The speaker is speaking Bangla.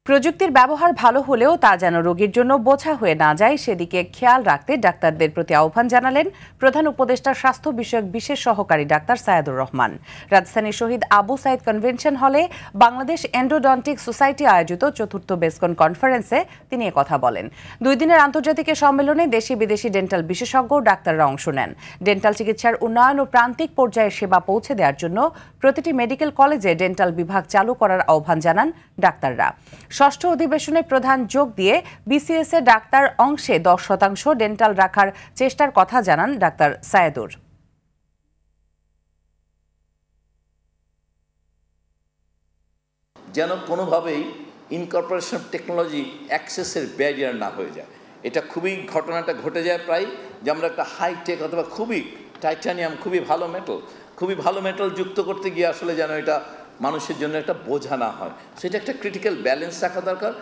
প্রযুক্তির ব্যবহার ভালো হলেও তা যেন রোগীর জন্য বোঝা হয়ে না যায় সেদিকে খেয়াল রাখতে ডাক্তারদের প্রতি আহ্বান জানালেন প্রধান উপদেষ্টা স্বাস্থ্য বিষয়ক বিশেষ সহকারী ডাক্তার সায়েদুর রহমান। রাজধানীর শহীদ আবু সাইদ কনভেনশন হলে বাংলাদেশ এন্ডোডন্টিক সোসাইটি আয়োজিত চতুর্থ বেসকন কনফারেন্সে তিনি কথা বলেন। 2 দিনের আন্তর্জাতিক সম্মেলনে দেশি বিদেশি ডেন্টাল বিশেষজ্ঞ ডাক্তাররা অংশ নেন। ডেন্টাল চিকিৎসার উন্নয়ন ও প্রান্তিক পর্যায়ে সেবা পৌঁছে দেওয়ার জন্য প্রতিটি মেডিকেল কলেজে ডেন্টাল বিভাগ চালু করার আহ্বান জানান ডাক্তাররা। ষষ্ঠ অধিবেশনে প্রধান যোগ দিয়ে বিসিএস এ ডাক্তার অংশে 10% ডেন্টাল রাখার চেষ্টার কথা জানান ডাক্তার সায়েদুর। যেন কোনোভাবেই ইনকর্পোরেশন অফ টেকনোলজি অ্যাক্সেসের ব্যারিয়ার না হয়ে যায়। এটা ঘটনাটা ঘটে যায় প্রায় যে আমরা একটা হাইটেক অথবা খুবই টাইটানিয়াম খুবই ভালো মেটাল যুক্ত করতে গিয়ে আসলে যেন এটা মানুষের জন্য একটা বোঝা না হয়, সেটা একটা ক্রিটিক্যাল ব্যালেন্স রাখা দরকার।